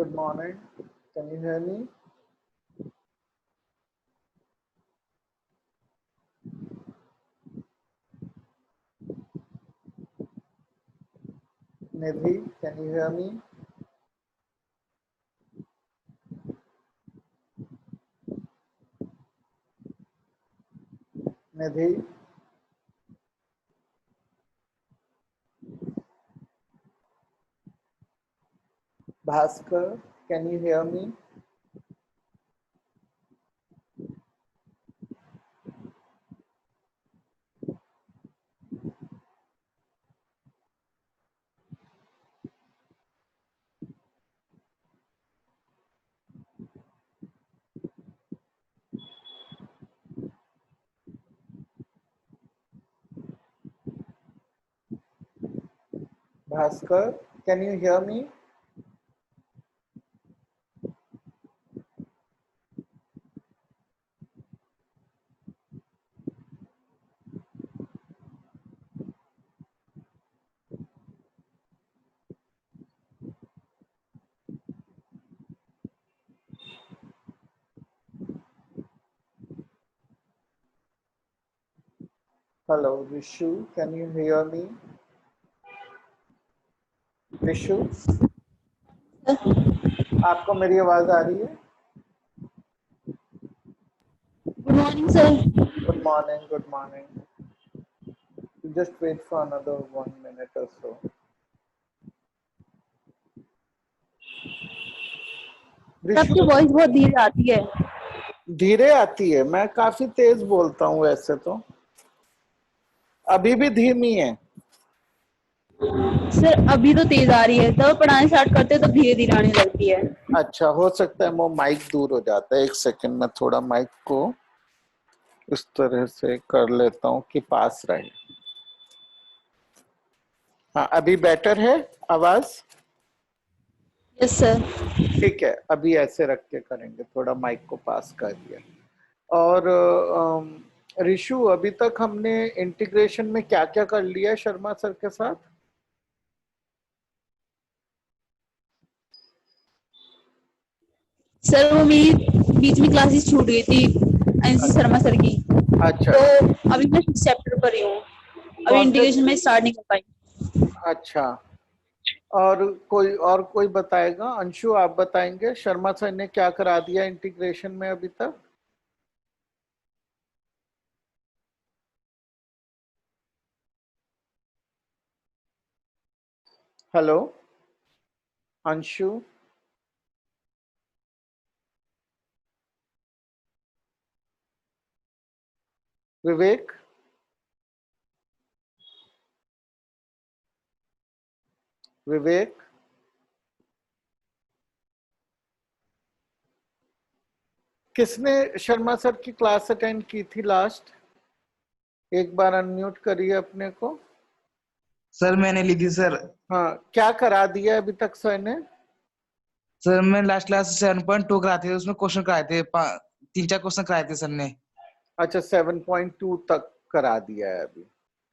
Good morning. Can you hear me? Nidhi, can you hear me? Nidhi? Bhaskar, can you hear me? Bhaskar, can you hear me? Hello, Rishu, can you hear me? Rishu, आपको मेरी आवाज आ रही है? Good morning, sir. Good morning, good morning. Just wait for another 1 minute or so. आपकी voice बहुत धीरे आती है। धीरे आती है? मैं काफी तेज बोलता हूँ वैसे तो। अभी भी धीमी है? सर अभी तो तेज आ रही है, तब पढ़ाने स्टार्ट करते हैं तो धीरे धीरे आने लगती है। अच्छा, हो सकता है वो माइक दूर हो जाता है। एक सेकंड में थोड़ा माइक को इस तरह से कर लेता हूँ कि पास रहे। हाँ, अभी बेटर है आवाज? Yes sir. ठीक है, अभी ऐसे रख के करेंगे, थोड़ा माइक को पास कर दिया। और ऋषु, अभी तक हमने इंटीग्रेशन में क्या क्या कर लिया है शर्मा सर के साथ? सर वो मेरी बीच में क्लासेस छूट गई थी एनसी शर्मा सर की। अच्छा, तो अभी मैं चैप्टर पर ही हूँ, अभी कौन से? इंटीग्रेशन में स्टार्ट नहीं कर पाई। अच्छा, और कोई बताएगा? अंशु, आप बताएंगे शर्मा सर ने क्या करा दिया इंटीग्रेशन में अभी तक? हेलो अंशु, विवेक, विवेक, किसने शर्मा सर की क्लास अटेंड की थी लास्ट? एक बार अनम्यूट करिए अपने को। सर मैंने ली थी सर। हाँ, क्या करा दिया अभी तक सर ने? सर मैं लास्ट क्लास 7.2 कराए थे, उसमें क्वेश्चन कराए थे, 3-4 क्वेश्चन कराए थे सर ने। अच्छा, 7.2 तक करा दिया है अभी,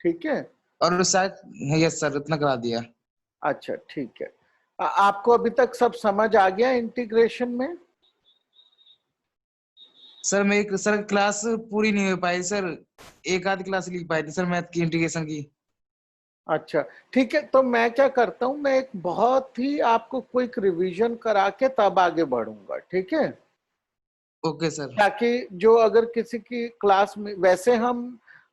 ठीक है। और शायद यस सर, उतना करा दिया। अच्छा, ठीक है। आपको अभी तक सब समझ आ गया इंटीग्रेशन में? सर मेरी सर क्लास पूरी नहीं हो पाई सर, एक आधी क्लास लिख पाई थी सर मैथ की इंटीग्रेशन की। अच्छा, ठीक है, तो मैं क्या करता हूँ, मैं एक बहुत ही आपको क्विक रिवीजन करा के तब आगे बढ़ूंगा, ठीक है? Okay sir. ताकि जो अगर किसी की क्लास में, वैसे हम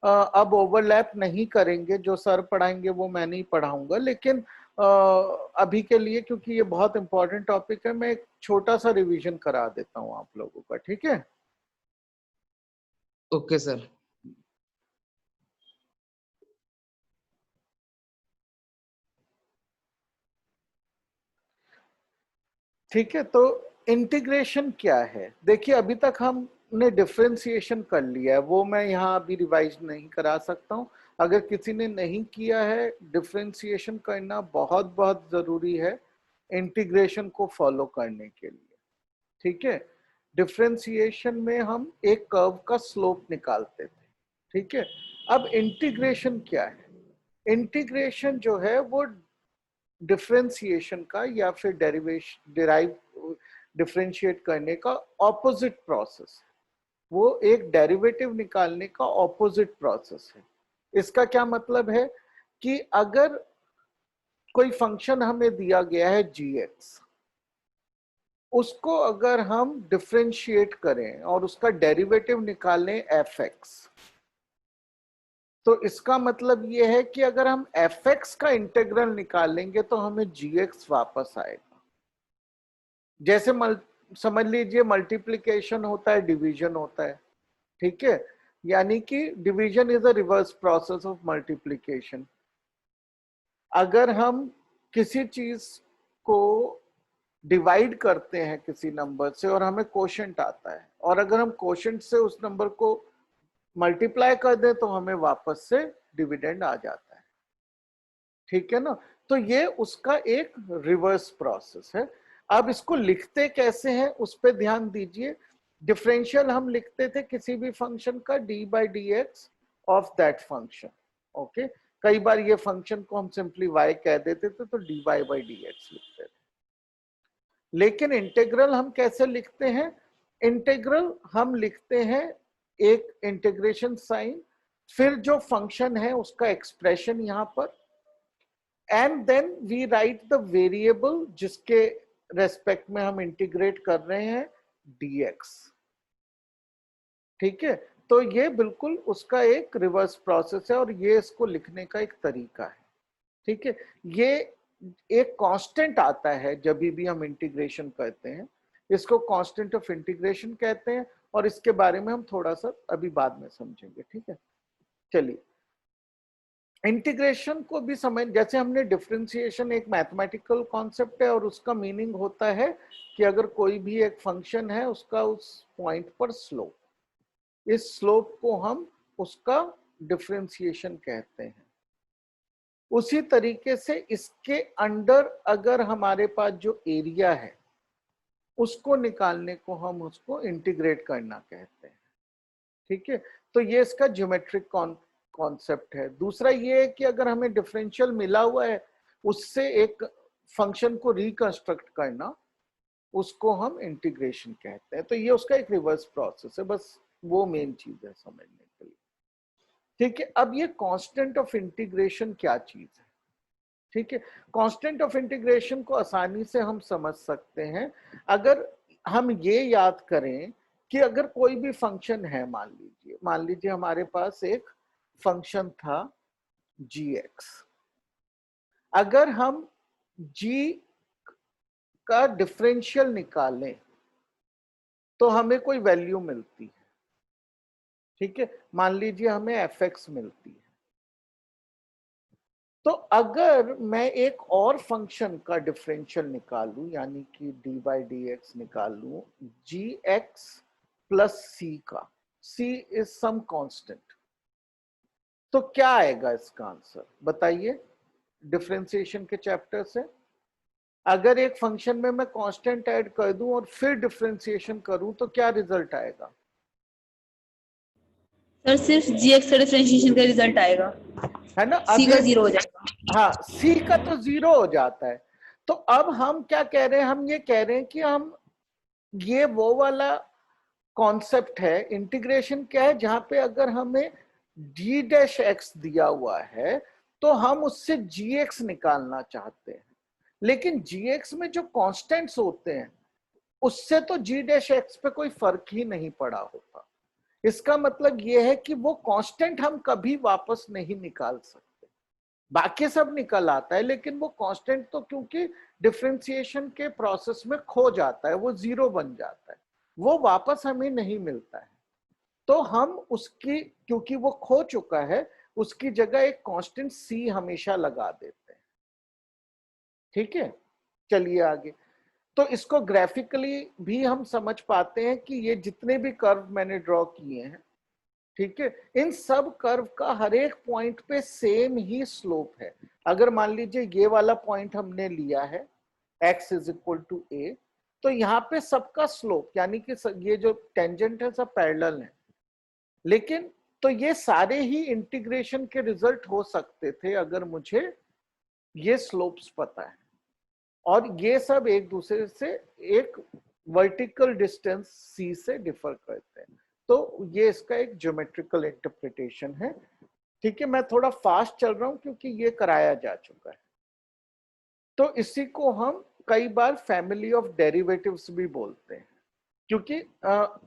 अब ओवरलैप नहीं करेंगे, जो सर पढ़ाएंगे वो मैं नहीं पढ़ाऊंगा, लेकिन अभी के लिए क्योंकि ये बहुत इंपॉर्टेंट टॉपिक है, मैं एक छोटा सा रिवीजन करा देता हूँ आप लोगों का, ठीक है? Okay sir. ठीक है, तो इंटीग्रेशन क्या है? देखिए, अभी तक हमने डिफरेंशिएशन कर लिया है, वो मैं यहाँ अभी रिवाइज नहीं करा सकता हूँ। अगर किसी ने नहीं किया है, डिफरेंशिएशन करना बहुत बहुत जरूरी है इंटीग्रेशन को फॉलो करने के लिए, ठीक है? डिफरेंशिएशन में हम एक कर्व का स्लोप निकालते थे, ठीक है? अब इंटीग्रेशन क्या है? इंटीग्रेशन जो है वो डिफरेंशिएशन का या फिर डेरिवेशन डिराइव डिफरेंशिएट करने का ऑपोजिट प्रोसेस, वो एक डेरिवेटिव निकालने का ऑपोजिट प्रोसेस है। इसका क्या मतलब है कि अगर कोई फंक्शन हमें दिया गया है gx, उसको अगर हम डिफरेंशिएट करें और उसका डेरिवेटिव निकालें fx, तो इसका मतलब ये है कि अगर हम fx का इंटीग्रल निकालेंगे तो हमें gx वापस आएगा। जैसे समझ लीजिए मल्टीप्लिकेशन होता है, डिवीजन होता है, ठीक है, यानी कि division is a reverse process of multiplication. अगर हम किसी चीज को डिवाइड करते हैं किसी नंबर से और हमें कोशेंट आता है, और अगर हम कोशेंट से उस नंबर को मल्टीप्लाई कर दें तो हमें वापस से डिविडेंड आ जाता है, ठीक है ना। तो ये उसका एक रिवर्स प्रोसेस है। अब इसको लिखते कैसे हैं उस पर ध्यान दीजिए। डिफरेंशियल हम लिखते थे किसी भी फंक्शन का D by D x of that function, okay. कई बार ये फंक्शन को हम सिंपली y कह देते थे तो D Y by D X लिखते थे। लेकिन इंटीग्रल हम कैसे लिखते हैं? इंटीग्रल हम लिखते हैं एक इंटीग्रेशन साइन, फिर जो फंक्शन है उसका एक्सप्रेशन यहां पर, and then we write the variable जिसके रेस्पेक्ट में हम इंटीग्रेट कर रहे हैं dx, ठीक है। तो ये बिल्कुल उसका एक रिवर्स प्रोसेस है और ये इसको लिखने का एक तरीका है, ठीक है। ये एक कांस्टेंट आता है जब भी हम इंटीग्रेशन करते हैं, इसको कांस्टेंट ऑफ इंटीग्रेशन कहते हैं, और इसके बारे में हम थोड़ा सा अभी बाद में समझेंगे, ठीक है। चलिए, इंटीग्रेशन को भी समझ, जैसे हमने डिफरेंशिएशन एक मैथमेटिकल कॉन्सेप्ट है और उसका मीनिंग होता है कि अगर कोई भी एक फंक्शन है उसका उस पॉइंट पर स्लोप, इस स्लोप को हम उसका डिफरेंशिएशन कहते हैं। उसी तरीके से इसके अंडर अगर हमारे पास जो एरिया है उसको निकालने को हम उसको इंटीग्रेट करना कहते हैं, ठीक है। तो ये इसका ज्योमेट्रिक कॉन्सेप्ट है। दूसरा ये है कि अगर हमें डिफरेंशियल मिला हुआ है उससे एक फंक्शन को रिकंस्ट्रक्ट करना, उसको हम इंटीग्रेशन कहते हैं। तो ये उसका एक रिवर्स प्रोसेस है, बस वो मेन चीज है समझने के लिए, ठीक है। अब ये कांस्टेंट ऑफ इंटीग्रेशन क्या चीज है, ठीक है। कांस्टेंट ऑफ इंटीग्रेशन को आसानी से हम समझ सकते हैं अगर हम ये याद करें कि अगर कोई भी फंक्शन है, मान लीजिए हमारे पास एक फंक्शन था gx, अगर हम g का डिफरेंशियल निकालें तो हमें कोई वैल्यू मिलती है, ठीक है। मान लीजिए हमें fx मिलती है। तो अगर मैं एक और फंक्शन का डिफरेंशियल निकालूं, यानी कि डी बाई डी एक्स निकालूं जी एक्स प्लस सी का, सी इज सम कांस्टेंट, तो क्या आएगा इसका आंसर बताइए डिफरेंशिएशन के चैप्टर से। अगर एक फंक्शन में मैं कांस्टेंट ऐड कर दूं और फिर डिफरेंशिएशन करूं तो क्या रिजल्ट आएगा? सर सिर्फ gx का डिफरेंशिएशन का रिजल्ट आएगा, है ना। c अब का ये 0 हो जाएगा। हाँ, सी का तो 0 हो जाता है। तो अब हम क्या कह रहे हैं? हम ये कह रहे हैं कि हम ये वो वाला कॉन्सेप्ट है, इंटीग्रेशन क्या है, जहां पे अगर हमें d डैश एक्स दिया हुआ है तो हम उससे gx निकालना चाहते हैं, लेकिन gx में जो कांस्टेंट्स होते हैं उससे तो g डैश एक्स पे कोई फर्क ही नहीं पड़ा होता। इसका मतलब यह है कि वो कांस्टेंट हम कभी वापस नहीं निकाल सकते, बाकी सब निकल आता है, लेकिन वो कांस्टेंट तो क्योंकि डिफरेंशिएशन के प्रोसेस में खो जाता है, वो 0 बन जाता है, वो वापस हमें नहीं मिलता है। तो हम उसकी, क्योंकि वो खो चुका है, उसकी जगह एक कांस्टेंट सी हमेशा लगा देते हैं, ठीक है। चलिए आगे। तो इसको ग्राफिकली भी हम समझ पाते हैं कि ये जितने भी कर्व मैंने ड्रॉ किए हैं, ठीक है, इन सब कर्व का हर एक पॉइंट पे सेम ही स्लोप है। अगर मान लीजिए ये वाला पॉइंट हमने लिया है x is equal to a, तो यहाँ पे सबका स्लोप, यानी कि ये जो टेंजेंट है सब पैरेलल है, लेकिन तो ये सारे ही इंटीग्रेशन के रिजल्ट हो सकते थे अगर मुझे ये स्लोप्स पता है, और ये सब एक दूसरे से एक वर्टिकल डिस्टेंस सी से डिफर करते हैं। तो ये इसका एक ज्योमेट्रिकल इंटरप्रिटेशन है। ठीक है, मैं थोड़ा फास्ट चल रहा हूं क्योंकि ये कराया जा चुका है। तो इसी को हम कई बार फैमिली ऑफ डेरिवेटिव्स भी बोलते हैं, क्योंकि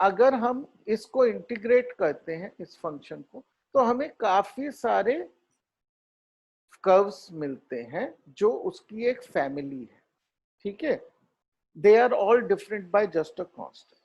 अगर हम इसको इंटीग्रेट करते हैं इस फंक्शन को, तो हमें काफी सारे कर्व्स मिलते हैं जो उसकी एक फैमिली है। ठीक है, they are all different by just a constant.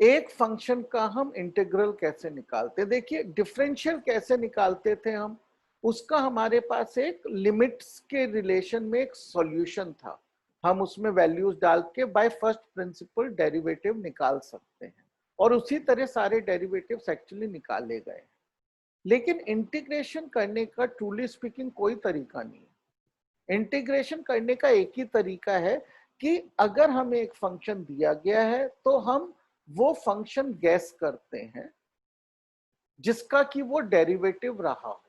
एक फंक्शन का हम इंटीग्रल कैसे निकालते, देखिए डिफरेंशियल कैसे निकालते थे हम, उसका हमारे पास एक लिमिट्स के रिलेशन में एक सॉल्यूशन था। हम उसमें वैल्यूज डाल के बाय फर्स्ट प्रिंसिपल डेरिवेटिव निकाल सकते हैं, और उसी तरह सारे डेरिवेटिव्स एक्चुअली निकाले गए। लेकिन इंटीग्रेशन करने का ट्रूली स्पीकिंग कोई तरीका नहीं है। इंटीग्रेशन करने का एक ही तरीका है कि अगर हमें एक फंक्शन दिया गया है तो हम वो फंक्शन गैस करते हैं जिसका कि वो डेरिवेटिव रहा हो।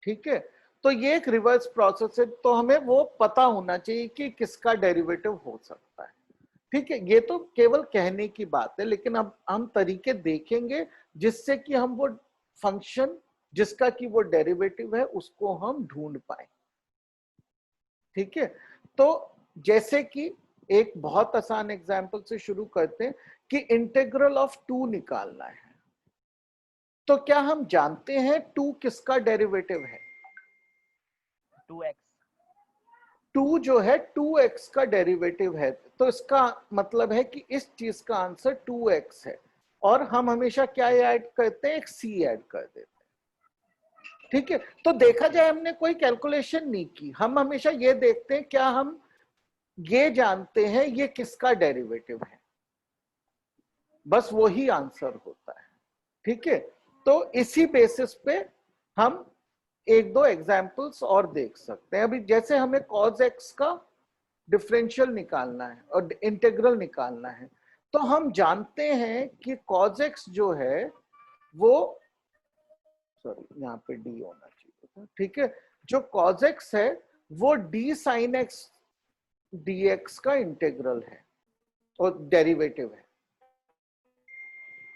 ठीक है, तो ये एक रिवर्स प्रोसेस है, तो हमें वो पता होना चाहिए कि किसका डेरिवेटिव हो सकता है। ठीक है, ये तो केवल कहने की बात है, लेकिन अब हम तरीके देखेंगे जिससे कि हम वो फंक्शन जिसका कि वो डेरिवेटिव है उसको हम ढूंढ पाए। ठीक है, तो जैसे कि एक बहुत आसान एग्जांपल से शुरू करते हैं कि इंटीग्रल ऑफ 2 निकालना है, तो क्या हम जानते हैं 2 किसका डेरिवेटिव है? 2x। 2 जो है 2x का डेरिवेटिव है, तो इसका मतलब है कि इस चीज का आंसर 2x है, और हम हमेशा क्या ऐड करते हैं, एक c ऐड कर देते हैं। ठीक है, तो देखा जाए हमने कोई कैलकुलेशन नहीं की, हम हमेशा ये देखते हैं क्या हम ये जानते हैं ये किसका डेरिवेटिव है, बस वही आंसर होता है। ठीक है, तो इसी बेसिस पे हम एक दो एग्जांपल्स और देख सकते हैं। अभी जैसे हमें cos x का डिफरेंशियल निकालना है और इंटीग्रल निकालना है, तो हम जानते हैं कि cos x जो है वो, सॉरी यहाँ पे d होना चाहिए था। ठीक है, जो cos x है वो d sin x dx का इंटीग्रल है और डेरिवेटिव है,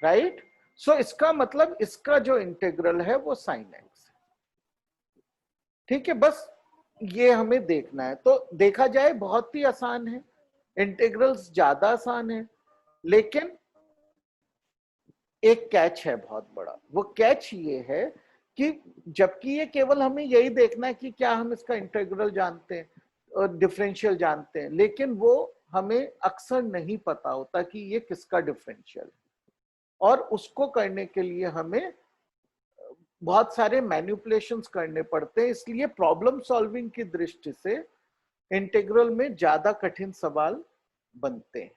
राइट। सो इसका मतलब इसका जो इंटीग्रल है वो sin x है। ठीक है, बस ये हमें देखना है। तो देखा जाए बहुत ही आसान है, इंटीग्रल्स ज्यादा आसान है, लेकिन एक कैच है बहुत बड़ा। वो कैच ये है कि जबकि ये केवल हमें यही देखना है कि क्या हम इसका इंटीग्रल जानते हैं और डिफरेंशियल जानते हैं, लेकिन वो हमें अक्सर नहीं पता होता कि ये किसका डिफरेंशियल है, और उसको करने के लिए हमें बहुत सारे मैनिपुलेशंस करने पड़ते हैं। इसलिए प्रॉब्लम सॉल्विंग की दृष्टि से इंटीग्रल में ज्यादा कठिन सवाल बनते हैं।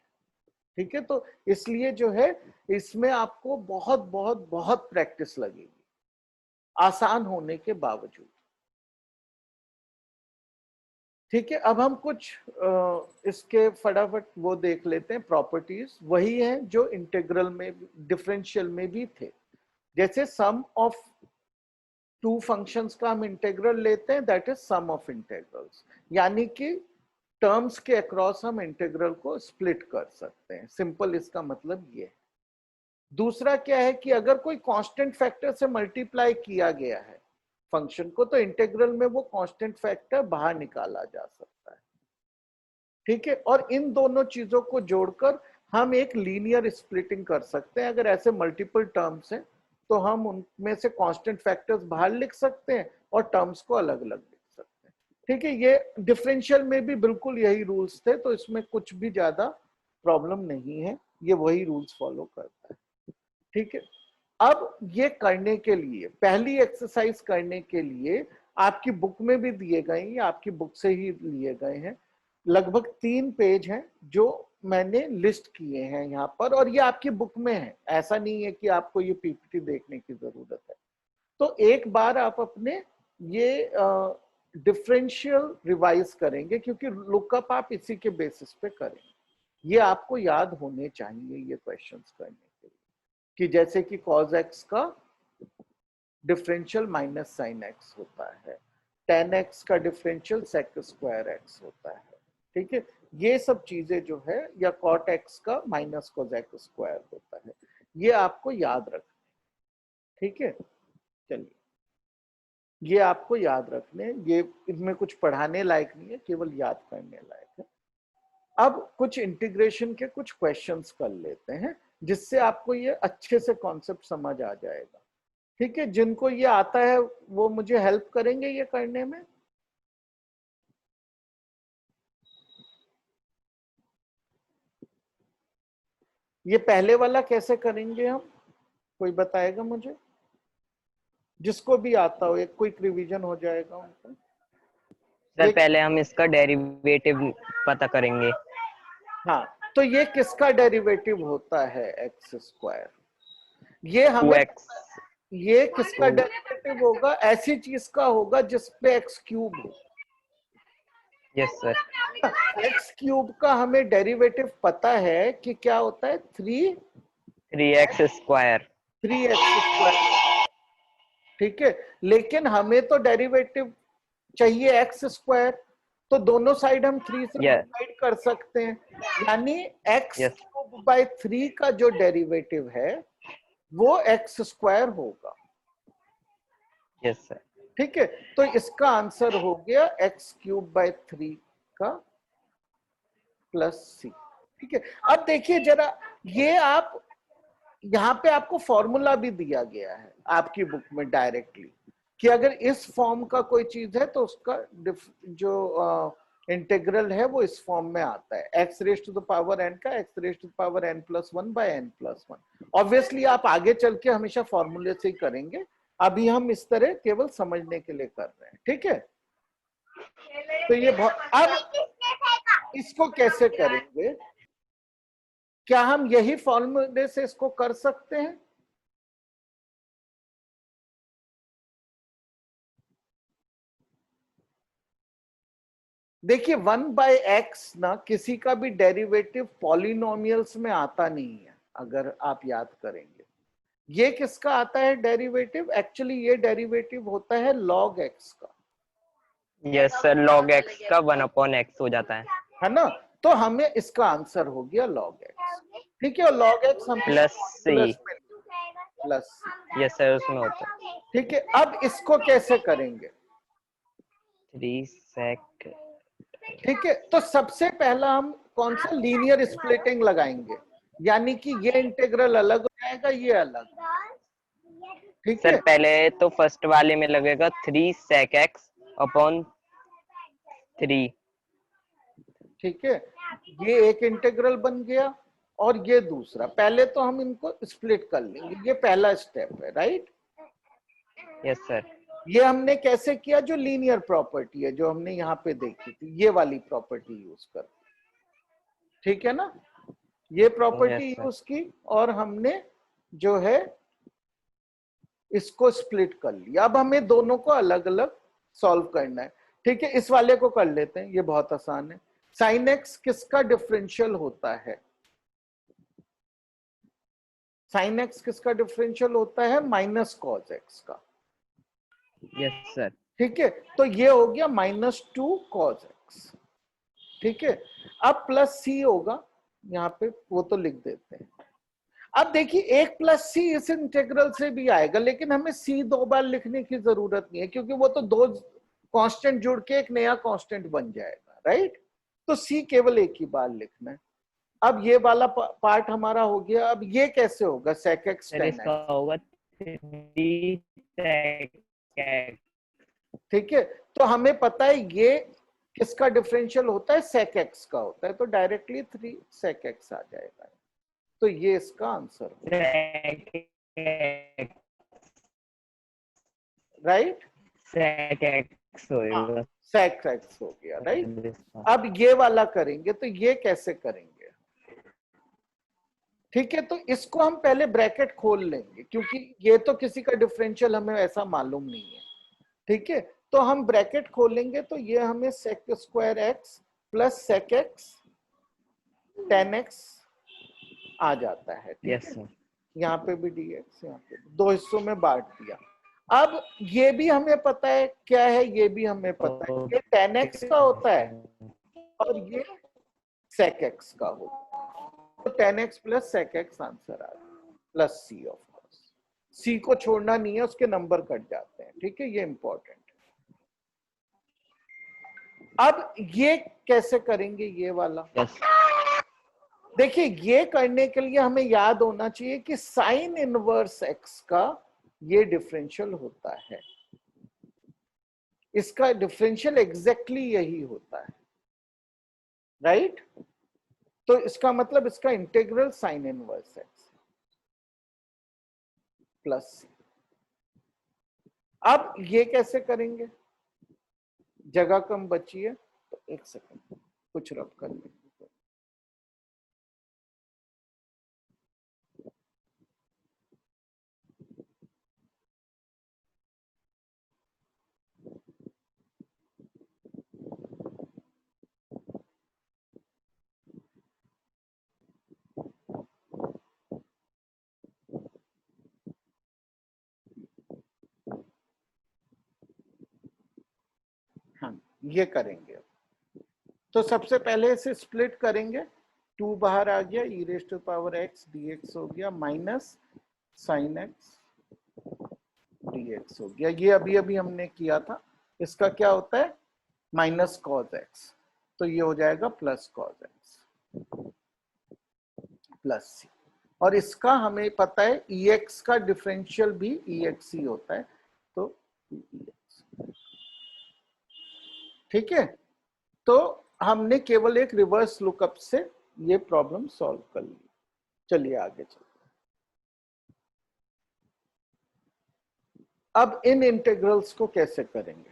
ठीक है, तो इसलिए जो है इसमें आपको बहुत बहुत बहुत प्रैक्टिस लगेगी आसान होने के बावजूद। ठीक है, अब हम कुछ इसके फटाफट वो देख लेते हैं, प्रॉपर्टीज वही हैं जो इंटीग्रल में डिफरेंशियल में भी थे। जैसे सम ऑफ 2 फंक्शंस का हम इंटीग्रल लेते हैं, that is sum of integrals, यानी कि टर्म्स के अक्रॉस हम इंटीग्रल को स्प्लिट कर सकते हैं। सिंपल इसका मतलब ये है। दूसरा क्या है कि अगर कोई कांस्टेंट फैक्टर से मल्टीप्लाई किया गया है फंक्शन को, तो इंटीग्रल में वो कांस्टेंट फैक्टर बाहर निकाला जा सकता है। ठीक है, और इन दोनों चीजों को जोड़कर हम एक लीनियर स्प्लिटिंग कर सकते हैं। अगर ऐसे मल्टीपल टर्म्स हैं तो हम उनमें से कांस्टेंट फैक्टर्स बाहर लिख सकते हैं और टर्म्स को अलग अलग लिख सकते हैं। ठीक है, ये डिफरेंशियल में भी बिल्कुल यही रूल्स थे, तो इसमें कुछ भी ज्यादा प्रॉब्लम नहीं है, ये वही रूल्स फॉलो करता है। ठीक है, अब ये करने के लिए, पहली एक्सरसाइज करने के लिए आपकी बुक में भी दिए गए हैं, आपकी बुक से ही लिए गए हैं, लगभग 3 पेज हैं जो मैंने लिस्ट किए हैं यहाँ पर, और ये आपकी बुक में है, ऐसा नहीं है कि आपको ये पीपीटी देखने की जरूरत है। तो एक बार आप अपने ये डिफरेंशियल रिवाइज करेंगे, क्योंकि लुकअप आप इसी के बेसिस पे करेंगे। ये आपको याद होने चाहिए ये क्वेश्चंस करने के लिए, कि जैसे कि cos x का डिफरेंशियल माइनस sin x होता है, tan x का डिफरेंशियल sec स्क्वायर x होता है। ठीक है, ये सब चीजें जो है, या cot x का माइनस कोसेक स्क्वायर होता है, ये आपको याद रखना, ठीक है। चलिए, ये आपको याद रखने, ये इनमें कुछ पढ़ाने लायक नहीं है, केवल याद करने लायक है। अब कुछ इंटीग्रेशन के कुछ क्वेश्चंस कर लेते हैं, जिससे आपको ये अच्छे से कॉन्सेप्ट समझ आ जाएगा, ठीक है। जिनको ये आता है वो मुझे हेल्प करेंगे ये करने में। ये पहले वाला कैसे करेंगे हम, कोई बताएगा मुझे? जिसको भी आता हो, एक क्विक रिवीजन हो जाएगा उनका। सर पहले हम इसका डेरिवेटिव पता करेंगे। हाँ, तो ये किसका डेरिवेटिव होता है एक्स स्क्वायर? ये हमें 2x। ये किसका डेरिवेटिव होगा? ऐसी चीज का होगा जिसपे एक्स क्यूब हो। Yes sir. एक्स क्यूब का हमें डेरिवेटिव पता है कि क्या होता है, 3x स्क्वायर। 3x स्क्वायर, ठीक है। लेकिन हमें तो डेरिवेटिव चाहिए एक्स स्क्वायर, तो दोनों साइड हम 3 से डिवाइड कर सकते हैं, यानी एक्स क्यूब बाय 3 का जो डेरिवेटिव है वो एक्स स्क्वायर होगा। Yes sir. ठीक है, तो इसका आंसर हो गया एक्स क्यूब बाय 3 का प्लस सी। ठीक है, अब देखिए जरा, ये आप यहाँ पे आपको फॉर्मूला भी दिया गया है आपकी बुक में डायरेक्टली, कि अगर इस फॉर्म का कोई चीज है तो उसका जो इंटीग्रल है वो इस फॉर्म में आता है, x raise to the power n का x raise to the power n plus one by n plus one. Obviously आप आगे चल के हमेशा फॉर्मूले से ही करेंगे, अभी हम इस तरह केवल समझने के लिए कर रहे हैं। ठीक है, तो ये अब इसको कैसे करेंगे? क्या हम यही फॉर्मूले से इसको कर सकते हैं? देखिए 1/x ना किसी का भी डेरिवेटिव पॉलिनोमियल्स में आता नहीं है, अगर आप याद करेंगे। ये किसका आता है डेरिवेटिव? एक्चुअली ये डेरिवेटिव होता है log x का। यस सर, log x का 1/x हो जाता है ना, तो हमें इसका आंसर हो गया log x। ठीक है, और log x हम प्लस सी। प्लस। यस सर, उसमें होता है। ठीक है, अब इसको कैसे करेंगे? 3 sec। ठीक है, तो सबसे पहला हम कौन सा लीनियर स्प्लिटिंग लगाएंगे, यानी कि ये इंटीग्रल अलग हो जाएगा, ये अलग। ठीक है सर पहले तो फर्स्ट वाले में लगेगा 3 sec x अपॉन 3। ठीक है, ये एक इंटीग्रल बन गया और ये दूसरा। पहले तो हम इनको स्प्लिट कर लेंगे, ये पहला स्टेप है, राइट। Yes sir. ये हमने कैसे किया? जो लीनियर प्रॉपर्टी है जो हमने यहाँ पे देखी थी, ये वाली प्रॉपर्टी यूज कर, ठीक है ना, ये प्रॉपर्टी यूज की और हमने जो है इसको स्प्लिट कर लिया। अब हमें दोनों को अलग अलग सॉल्व करना है। ठीक है, इस वाले को कर लेते हैं, ये बहुत आसान है। साइन एक्स किसका डिफरेंशियल होता है? साइन एक्स किसका डिफरेंशियल होता है? माइनस कॉस एक्स का। Yes sir. ठीक है, तो ये हो गया -2 cos x। ठीक है, अब प्लस सी होगा यहाँ पे, वो तो लिख देते हैं। अब देखिए एक प्लस सी इस इंटीग्रल से भी आएगा, लेकिन हमें सी 2 बार लिखने की जरूरत नहीं है, क्योंकि वो तो दो कांस्टेंट जुड़ के एक नया कांस्टेंट बन जाएगा, राइट। तो सी केवल एक ही बार लिखना है। अब ये वाला पार्ट हमारा हो गया। अब ये कैसे होगा? sec x tan x होगा 3 sec x। ठीक है, तो हमें पता है ये किसका डिफरेंशियल होता है? sec x का होता है, तो डायरेक्टली 3 sec x आ जाएगा। तो ये इसका आंसर है, राइट। sec x होगा। sec x हो गया, राइट। अब ये वाला करेंगे, तो ये कैसे करेंगे? ठीक है, तो इसको हम पहले ब्रैकेट खोल लेंगे, क्योंकि ये तो किसी का डिफरेंशियल हमें ऐसा मालूम नहीं है। ठीक है, तो हम ब्रैकेट खोलेंगे, तो ये हमें sec square x plus sec x tan x आ जाता है। ठीक है, यहाँ पे भी dx, यहाँ पे भी, दो हिस्सों में बांट दिया। अब ये भी हमें पता है क्या है, ये भी हमें पता है, ये tan x का होता है और ये sec x का होगा। तो 10x plus sec x answer आ गया, plus c of course. c को छोड़ना नहीं है, उसके नंबर कट जाते हैं, ठीक है, ये इंपॉर्टेंट है। अब ये कैसे करेंगे ये वाला? yes, देखिए, ये करने के लिए हमें याद होना चाहिए कि साइन इनवर्स x का ये डिफरेंशियल होता है, इसका डिफरेंशियल एग्जैक्टली यही होता है, राइट? तो इसका मतलब इसका integral sine inverse x plus c। अब ये कैसे करेंगे? जगह कम बची है तो एक सेकंड कुछ रब कर लेंगे। हाँ, ये करेंगे। तो सबसे पहले इसे स्प्लिट करेंगे, 2 बाहर आ गया, e raise to power x dx हो गया, माइनस साइन x dx हो गया। ये अभी अभी हमने किया था। इसका क्या होता है? माइनस कॉज x, तो ये हो जाएगा plus cos x plus c। और इसका हमें पता है ex का डिफरेंशियल भी ex ही होता है, तो ex, ठीक है। तो हमने केवल एक रिवर्स लुकअप से ये प्रॉब्लम सॉल्व कर ली। चलिए आगे चलते हैं। अब इन इंटीग्रल्स को कैसे करेंगे?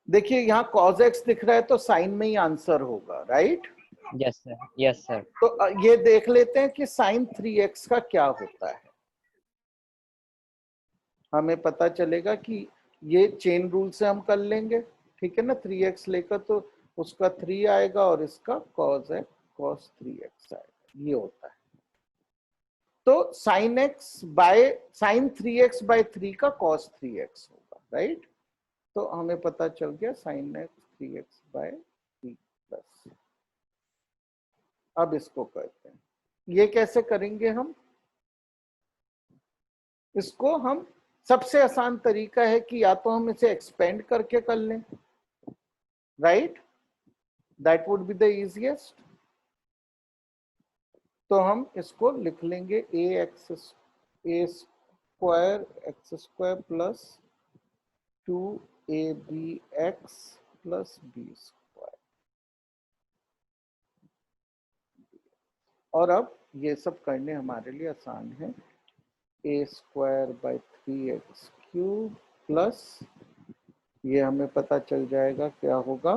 देखिए, यहां cos x दिख रहा है तो साइन में ही आंसर होगा, राइट? yes sir, तो ये देख लेते हैं कि साइन 3x का क्या होता है। हमें पता चलेगा कि ये चेन रूल से हम कर लेंगे, ठीक है ना। 3x लेकर तो उसका 3 आएगा और इसका cos है, cos 3x आएगा, ये होता है। तो साइन 3x बाय 3 का cos 3x होगा, राइट? तो हमें पता चल गया sign x 3x bye 3 plus. अब इसको करते हैं। ये कैसे करेंगे हम? इसको हम, सबसे आसान तरीका है कि या तो हम इसे एक्सपेंड करके कर लें, right? That would be the easiest. तो हम इसको लिख लेंगे a square x square plus 2abx plus b square. और अब ये सब करने हमारे लिए आसान है। a square by 3x cube plus, ये हमें पता चल जाएगा क्या होगा,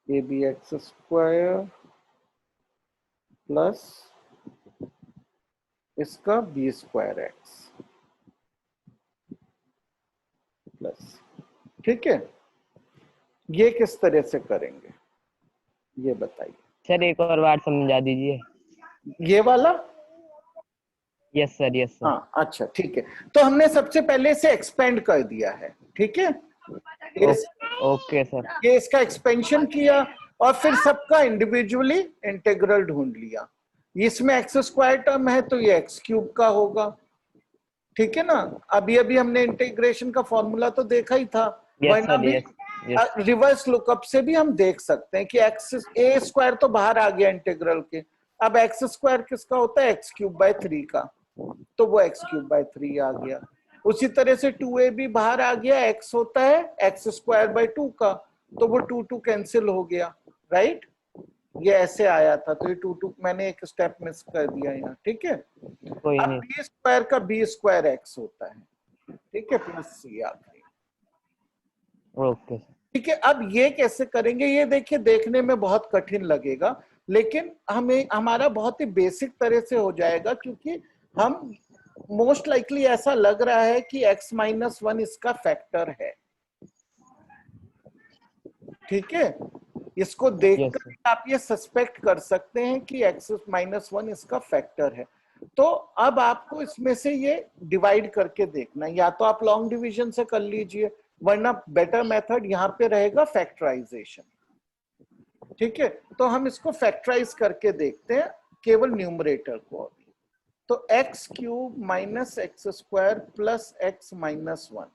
abx स्क्वायर प्लस इसका b स्क्वायर x प्लस, ठीक है। ये किस तरह से करेंगे ये बताइए। सर एक और बार समझा दीजिए। ये वाला? Yes sir. हाँ, अच्छा ठीक है। तो हमने सबसे पहले इसे एक्सपेंड कर दिया है, ठीक है। Okay sir. ये इसका एक्सपेंशन किया और फिर सबका इंडिविजुअली इंटीग्रल ढूंढ लिया। इसमें एक्स स्क्वायर टर्म है तो ये एक्स क्यूब का होगा, ठीक है ना। अभी अभी हमने इंटीग्रेशन का फॉर्मूला तो देखा ही था, वरना भी रिवर्स लुकअप से भी हम देख सकते हैं कि एक्स ए स्क्वायर तो बाहर आ गया इंटीग्रल के। अब एक्स स्क्वायर किसका होता है? एक्स क्यूब बाय 3 का, तो वो एक्स क्यूब बाय 3 आ गया। उसी तरह से 2a भी बाहर आ गया, एक्स होता है एक्स स्क्वायर बाय 2 का, तो वो 2 कैंसिल हो गया, राइट? ये ऐसे आया था, तो ये 2 मैंने एक स्टेप मिस कर दिया यहाँ, ठीक है। अब बी स्क्वायर का बी स्क्वायर एक्स होता है, ठीक है, प्लस सी आखिरी, ओके। ठीक है। अब ये कैसे करेंगे? ये देखिए, देखने में बहुत कठिन लगेगा, लेकिन हमें हमारा बहुत ही बेसिक तरह से हो जाएगा, क्योंकि हम मोस्ट लाइकली ऐसा लग रहा है कि x -1 इसका फैक्टर है, ठीक है। इसको Yes, देखकर sir. आप ये सस्पेक्ट कर सकते हैं कि x-1 इसका फैक्टर है। तो अब आपको इसमें से ये डिवाइड करके देखना है, या तो आप लॉन्ग डिवीजन से कर लीजिए, वरना बेटर मेथड यहाँ पे रहेगा फैक्टराइजेशन। ठीक है, तो हम इसको फैक्टराइज करके देखते हैं केवल न्यूमरेटर को अभी। तो x cube minus x square plus x minus 1,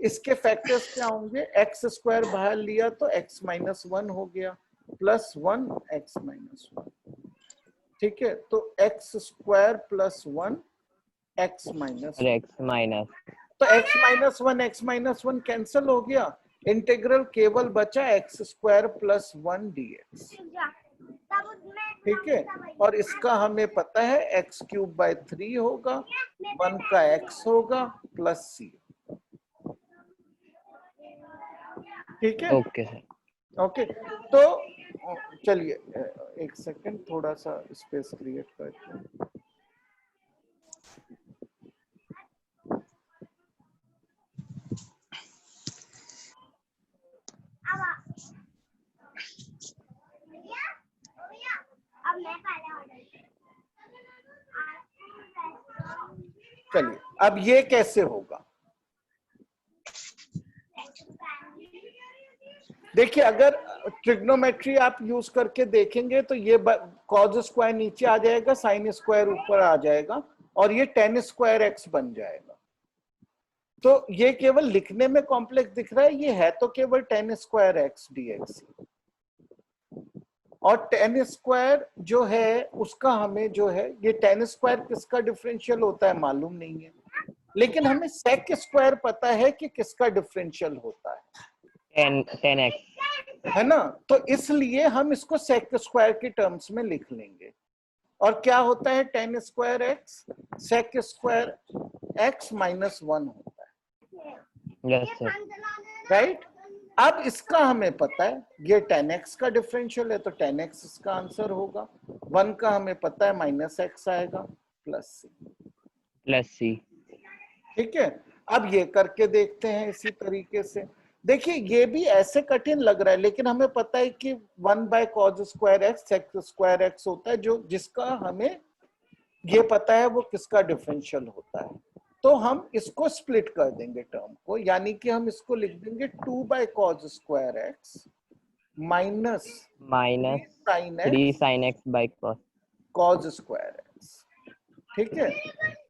इसके फैक्टर्स क्या होंगे? एक्स स्क्वायर बाहर लिया तो एक्स माइनस 1 हो गया, प्लस 1 एक्स माइनस 1। ठीक है, तो x square plus 1 x minus और x minus. तो एक्स माइनस 1 कैंसिल हो गया, इंटीग्रल केवल बचा एक्स स्क्वायर प्लस 1 dx। ठीक है, और इसका हमें पता है एक्स क्यूब बाय 3 होगा, 1 का x होगा प्लस c। ठीक है, Okay, sir. ओके। तो चलिए एक सेकंड, थोड़ा सा स्पेस क्रिएट करते हैं। चलिए, अब ये कैसे होगा? देखिए, अगर ट्रिग्नोमेट्री आप यूज करके देखेंगे तो ये कॉज स्क्वायर नीचे आ जाएगा, साइन स्क्वायर ऊपर आ जाएगा, और ये टेन स्क्वायर एक्स बन जाएगा। तो ये केवल लिखने में कॉम्प्लेक्स दिख रहा है, ये है तो केवल टेन स्क्वायर एक्स dx। और टेन स्क्वायर जो है उसका हमें जो है, ये टेन स्क्वायर किसका डिफरेंशियल होता है मालूम नहीं है, लेकिन हमें सेक स्क्वायर पता है कि किसका डिफरेंशियल होता है 10x. है ना? तो इसलिए हम इसको सेक स्क्वायर के टर्म्स में लिख लेंगे। और क्या होता है tan square X? Sec square X minus 1 होता है, Yes, sir. राइट? अब इसका हमें पता है ये 10x का डिफरेंशियल है, तो 10x इसका आंसर होगा। 1 का हमें पता है माइनस x आएगा प्लस c। Plus c. ठीक है, अब ये करके देखते हैं इसी तरीके से। देखिए, ये भी ऐसे कठिन लग रहा है, लेकिन हमें पता है कि 1 by cos square X sec square X होता है, जो जिसका हमें ये पता है वो किसका डिफरेंशियल होता है। तो हम इसको स्प्लिट कर देंगे टर्म को, यानी कि हम इसको लिख देंगे 2 by cos square X minus Minus sine 3 X sin x by cos. Cos square X. ठीक है,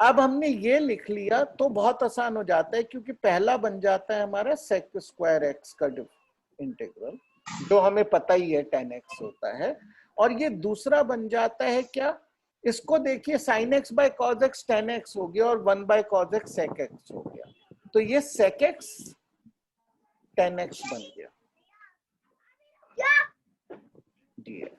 अब हमने ये लिख लिया तो बहुत आसान हो जाता है, क्योंकि पहला बन जाता है हमारा सेक स्क्वायर एक्स का इंटीग्रल, जो हमें पता ही है 10x होता है, और ये दूसरा बन जाता है क्या? इसको देखिए, sine X by cos X 10x हो गया, और 1 by cos X sec X हो गया, तो ये सेक एक्स 10x बन गया dx।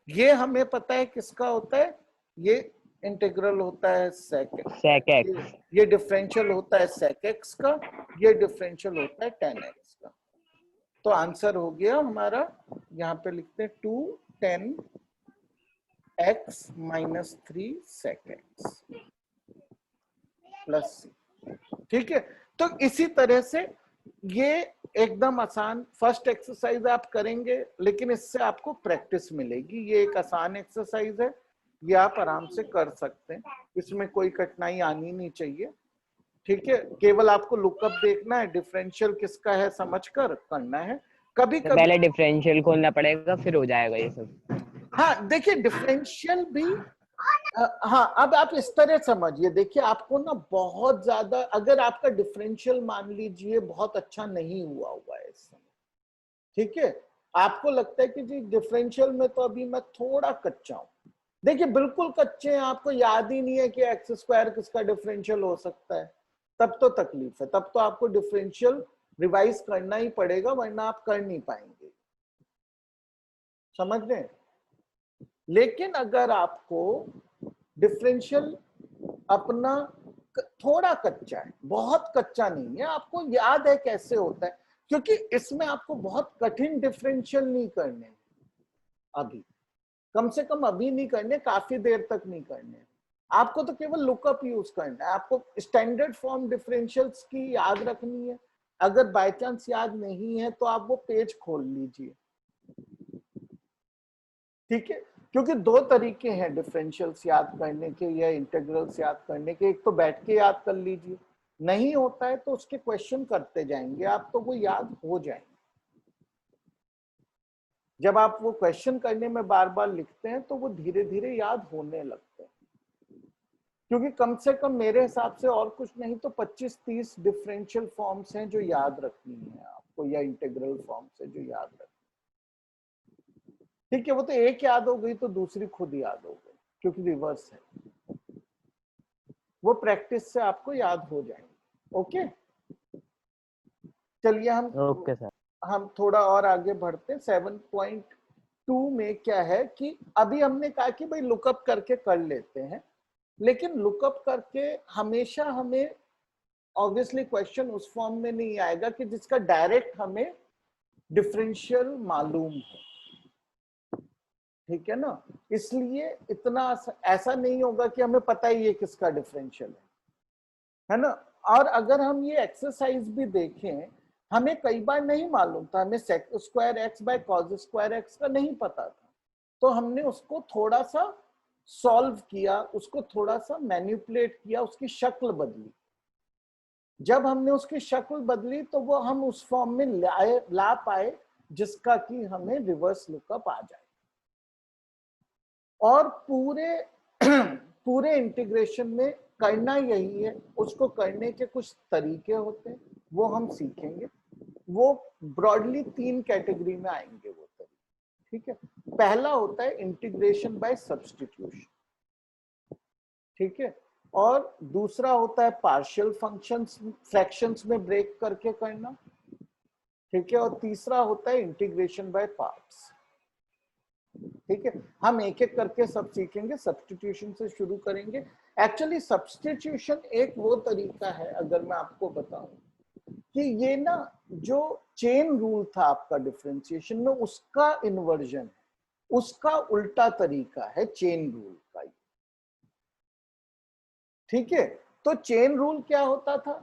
ये हमें पता है किसका होता है, ये इंटीग्रल होता है सेक Sec x. ये डिफरेंशियल होता है सेक एक्स का, ये डिफरेंशियल होता है 10x का। तो आंसर हो गया हमारा, यहाँ पे लिखते हैं 2 10x minus 3 sec X plus c। ठीक है, तो इसी तरह से ये एकदम आसान फर्स्ट एक्सरसाइज आप करेंगे, लेकिन इससे आपको प्रैक्टिस मिलेगी। ये एक आसान एक्सरसाइज है, ये आप आराम से कर सकते हैं, इसमें कोई कठिनाई आनी नहीं चाहिए। ठीक है, केवल आपको लुकअप देखना है, डिफरेंशियल किसका है समझकर करना है। कभी तो कभी पहले डिफरेंशियल खोलना पड़ेगा, फिर हो जाएगा ये सब। हाँ, देखिए डिफरेंशियल भी हाँ, अब आप इस तरह समझिए, देखिए आपको ना बहुत ज्यादा, अगर आपका डिफरेंशियल मान लीजिए बहुत अच्छा नहीं हुआ हुआ है इस समय, ठीक है, आपको लगता है कि जी डिफरेंशियल में तो अभी मैं थोड़ा कच्चा हूं, देखिए बिल्कुल कच्चे हैं, आपको याद ही नहीं है कि एक्स स्क्वायर किसका डिफरेंशियल हो सकता है, तब तो तकलीफ है, तब तो आपको डिफरेंशियल रिवाइज करना ही पड़ेगा, वरना आप कर नहीं पाएंगे। समझ रहे हैं? लेकिन अगर आपको डिफरेंशियल अपना थोड़ा कच्चा है, बहुत कच्चा नहीं है, आपको याद है कैसे होता है, क्योंकि इसमें आपको बहुत कठिन डिफरेंशियल नहीं करने अभी, कम से कम अभी नहीं करने, काफी देर तक नहीं करने, आपको तो केवल लुकअप यूज करना है, आपको स्टैंडर्ड फॉर्म डिफरेंशियल्स की याद रखनी है। अगर बाय चांस याद नहीं है तो आप वो पेज खोल लीजिए, ठीक है, क्योंकि दो तरीके हैं डिफरेंशियल्स याद करने के या इंटीग्रल्स याद करने के। एक तो बैठ के याद कर लीजिए, नहीं होता है तो उसके क्वेश्चन करते जाएंगे आप, तो वो याद हो जाएंगे। जब आप वो क्वेश्चन करने में बार बार लिखते हैं तो वो धीरे धीरे याद होने लगते हैं, क्योंकि कम से कम मेरे हिसाब से और कुछ नहीं तो 25-30 डिफरेंशियल फॉर्म्स हैं जो याद रखनी है आपको, या इंटीग्रल फॉर्म्स है जो याद रखनी। ठीक है, वो तो एक याद हो गई तो दूसरी खुद याद हो गई, क्योंकि रिवर्स है। वो प्रैक्टिस से आपको याद हो जाएंगे। ओके, चलिए ओके सर। हम थोड़ा और आगे बढ़ते हैं। 7.2 में क्या है कि अभी हमने कहा कि भाई लुकअप करके कर लेते हैं, लेकिन लुकअप करके हमेशा हमें ऑब्वियसली क्वेश्चन उस फॉर्म में नहीं आएगा कि जिसका डायरेक्ट हमें डिफरेंशियल मालूम हो। ठीक है ना, इसलिए इतना ऐसा नहीं होगा कि हमें पता ही है किसका डिफरेंशियल है ना। और अगर हम ये एक्सरसाइज भी देखें, हमें कई बार नहीं मालूम था, हमें sec square X by cos square X का नहीं पता था, तो हमने उसको थोड़ा सा सॉल्व किया, उसको थोड़ा सा मैनिपुलेट किया, उसकी शक्ल बदली। जब हमने उसकी शक्ल बदली तो वो हम उस फॉर्म में ला पाए जिसका कि हमें रिवर्स लुकअप आ जाए। और पूरे इंटीग्रेशन में करना यही है। उसको करने के कुछ तरीके होते हैं, वो हम सीखेंगे। वो ब्रॉडली 3 कैटेगरी में आएंगे वो तरीके। ठीक है, पहला होता है इंटीग्रेशन बाय सब्स्टिट्यूशन। ठीक है, और दूसरा होता है पार्शियल फंक्शंस फ्रैक्शंस में ब्रेक करके करना। ठीक है, और तीसरा होता है इंटीग्रेशन बाय पार्ट्स। ठीक है, हम एक एक करके सब सीखेंगे। सब्स्टिट्यूशन से शुरू करेंगे। एक्चुअली सब्स्टिट्यूशन एक वो तरीका है, अगर मैं आपको बताऊं कि ये ना जो चेन रूल था आपका डिफरेंशिएशन में, उसका इन्वर्जन है, उसका उल्टा तरीका है चेन रूल का। ठीक है, तो चेन रूल क्या होता था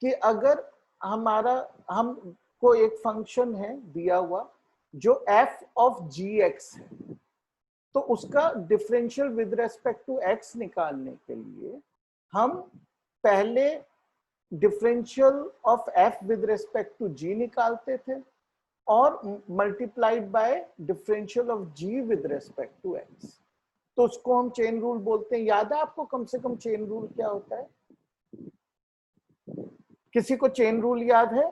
कि अगर हमको एक फंक्शन है दिया हुआ जो f ऑफ gx है, तो उसका differential with respect to x निकालने के लिए हम पहले differential of f with respect to g निकालते थे और multiplied by differential of g with respect to x, तो उसको हम चेन रूल बोलते हैं। याद है आपको कम से कम चेन रूल क्या होता है? किसी को चेन रूल याद है?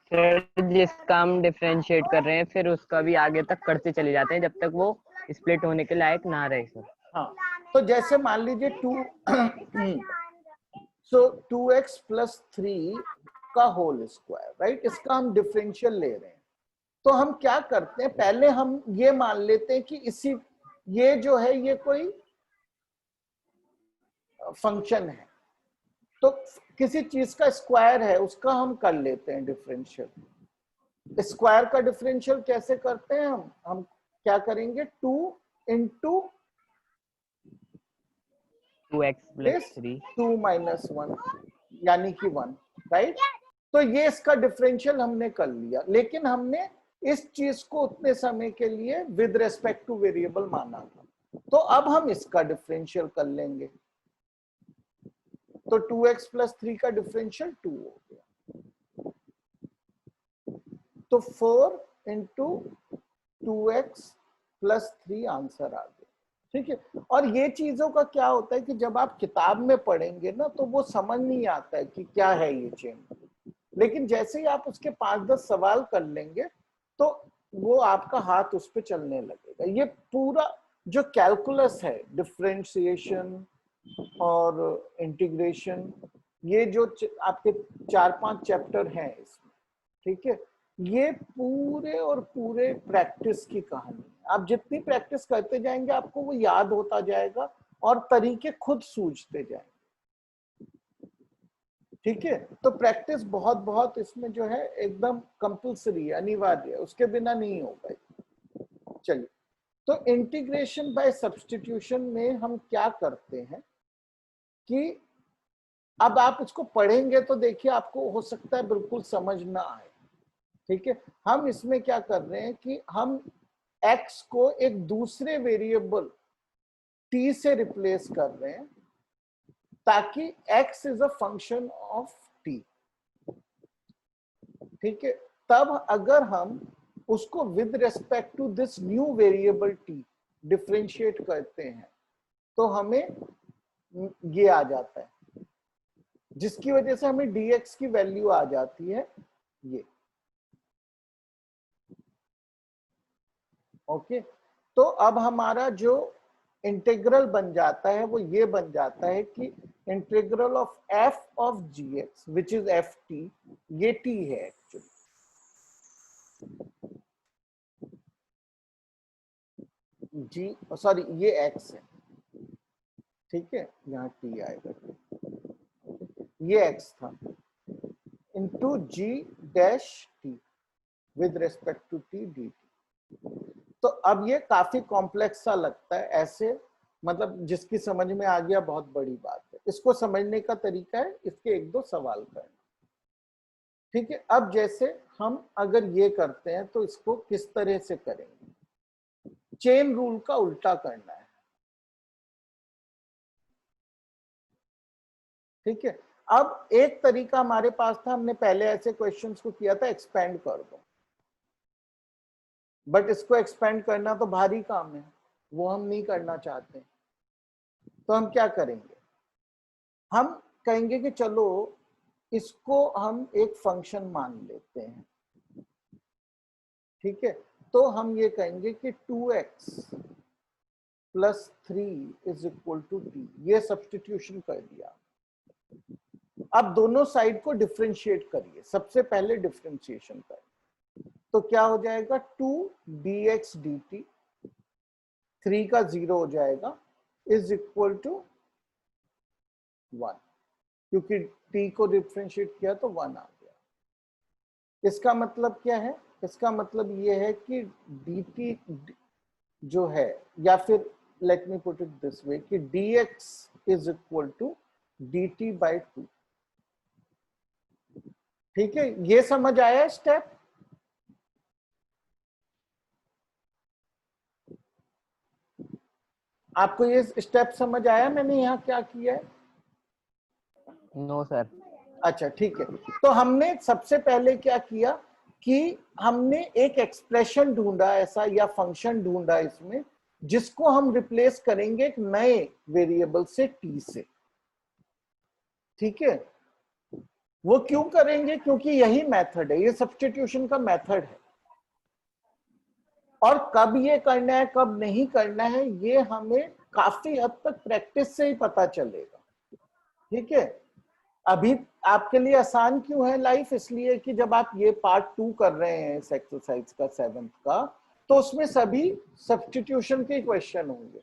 सर जिसका हम डिफरेंशिएट कर रहे हैं फिर उसका भी आगे तक करते चले जाते हैं जब तक वो स्प्लिट होने के लायक ना रहे सर। हाँ, तो जैसे मान लीजिए 2x प्लस 3 का होल स्क्वायर, राइट, इसका हम डिफरेंशियल ले रहे हैं। तो हम क्या करते हैं, पहले हम ये मान लेते हैं कि ये जो है ये कोई फंक्शन है, तो किसी चीज का स्क्वायर है उसका हम कर लेते हैं डिफरेंशियल। स्क्वायर का डिफरेंशियल कैसे करते हैं हम क्या करेंगे, 2 इंटू 2x प्लस 3 2 माइनस 1 यानी कि 1, राइट। तो ये इसका डिफरेंशियल हमने कर लिया, लेकिन हमने इस चीज को उतने समय के लिए विद रेस्पेक्ट टू वेरिएबल माना था। तो अब हम इसका डिफरेंशियल कर लेंगे, तो 2x प्लस 3 का डिफरेंशियल 2 हो गया, तो 4 इंटू 2x प्लस 3 आंसर आ गया। ठीक है, और ये चीजों का क्या होता है कि जब आप किताब में पढ़ेंगे ना तो वो समझ नहीं आता है कि क्या है ये चेन, लेकिन जैसे ही आप उसके 5-10 सवाल कर लेंगे तो वो आपका हाथ उस पर चलने लगेगा। ये पूरा जो कैलकुलस है, डिफरेंशिएशन और इंटीग्रेशन, ये जो आपके 4-5 चैप्टर हैं इसमें, ठीक है, ये पूरे और पूरे प्रैक्टिस की कहानी है। आप जितनी प्रैक्टिस करते जाएंगे आपको वो याद होता जाएगा और तरीके खुद सूझते जाएंगे। ठीक है, तो प्रैक्टिस बहुत बहुत इसमें जो है एकदम कंपल्सरी है, अनिवार्य है, उसके बिना नहीं होगा। चलिए, तो इंटीग्रेशन बाय सब्स्टिट्यूशन में हम क्या करते हैं कि अब आप इसको पढ़ेंगे तो देखिए आपको हो सकता है बिल्कुल समझ ना आए, ठीक है, हम इसमें क्या कर रहे हैं कि हम x को एक दूसरे वेरिएबल t से रिप्लेस कर रहे हैं ताकि x is a function of t। ठीक है, तब अगर हम उसको with respect to this new variable t differentiate करते हैं तो हमें ये आ जाता है, जिसकी वजह से हमें dx की वैल्यू आ जाती है ये। ओके, तो अब हमारा जो इंटीग्रल बन जाता है वो ये बन जाता है कि integral of f of gx which is ft, ये t है एक्चुअली। जी सॉरी, ये x है, ठीक है, यहाँ t आएगा, ये x था into g dash t with respect to t dt। तो अब ये काफी कॉम्प्लेक्स सा लगता है ऐसे, मतलब जिसकी समझ में आ गया बहुत बड़ी बात है। इसको समझने का तरीका है इसके एक दो सवाल करना। ठीक है, अब जैसे हम अगर ये करते हैं तो इसको किस तरह से करेंगे, चेन रूल का उल्टा करना है। ठीक है, अब एक तरीका हमारे पास था, हमने पहले ऐसे क्वेश्चंस को किया था एक्सपेंड कर दो, बट इसको एक्सपेंड करना तो भारी काम है, वो हम नहीं करना चाहते। तो हम क्या करेंगे, हम कहेंगे कि चलो इसको हम एक फंक्शन मान लेते हैं। ठीक है, तो हम ये कहेंगे कि 2x plus 3 is equal to t, ये सब्स्टिट्यूशन कर दिया। अब दोनों साइड को डिफरेंशिएट करिए, सबसे पहले डिफरेंशिएशन करिए, तो क्या हो जाएगा 2 dx dt, 3 का 0 हो जाएगा, इज इक्वल टू 1, क्योंकि t को डिफरेंशिएट किया तो 1 आ गया। इसका मतलब क्या है, इसका मतलब ये है कि dt जो है, या फिर let me put it this way कि dx is equal to dt by 2। ठीक है, ये समझ आया स्टेप। आपको ये स्टेप समझ आया मैंने यहाँ क्या किया है? No sir. अच्छा ठीक है, तो हमने सबसे पहले क्या किया कि हमने एक एक्सप्रेशन ढूंढा ऐसा, या फंक्शन ढूंढा इसमें, जिसको हम रिप्लेस करेंगे एक नए वेरिएबल से t से। ठीक है, वो क्यों करेंगे, क्योंकि यही मेथड है, ये सब्स्टिट्यूशन का मेथड है, और कब ये करना है कब नहीं करना है ये हमें काफी हद तक प्रैक्टिस से ही पता चलेगा। ठीक है, अभी आपके लिए आसान क्यों है लाइफ, इसलिए कि जब आप ये पार्ट 2 कर रहे हैं इस एक्सरसाइज का 7th का, तो उसमें सभी सब्स्टिट्यूशन के क्वेश्चन होंगे,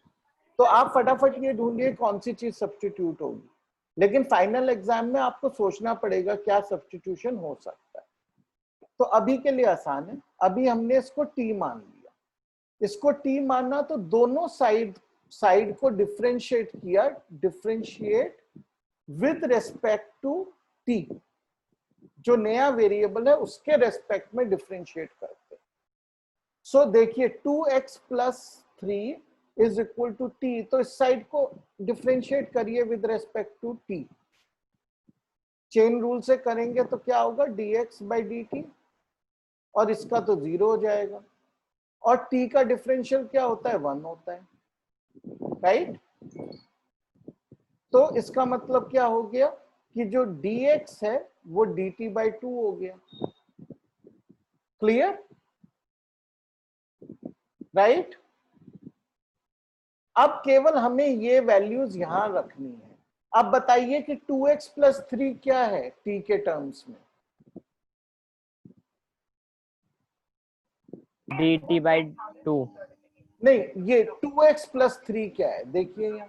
तो आप फटाफट ये ढूंढिए कौन सी चीज सब्स्टिट्यूट होगी। लेकिन फाइनल एग्जाम में आपको सोचना पड़ेगा क्या सब्स्टिट्यूशन हो सकता है। तो अभी के लिए आसान है, अभी हमने इसको t मान लिया, इसको t माना तो दोनों साइड को डिफरेंशिएट किया, differentiate with respect to t, जो नया वेरिएबल है उसके रेस्पेक्ट में डिफरेंशिएट करते। सो देखिए 2x plus 3 is equal to t, तो इस साइड को डिफरेंशिएट करिए with respect to t, chain rule से करेंगे तो क्या होगा dx बाई dt, और इसका तो 0 हो जाएगा, और t का डिफरेंशियल क्या होता है 1 होता है, राइट। तो इसका मतलब क्या हो गया कि जो dx है वो dt बाई 2 हो गया। Clear, right. अब केवल हमें ये वैल्यूज यहां रखनी है। अब बताइए कि 2x प्लस 3 क्या है t के टर्म्स में, dt बाई 2। नहीं, ये 2x प्लस 3 क्या है, देखिए यहाँ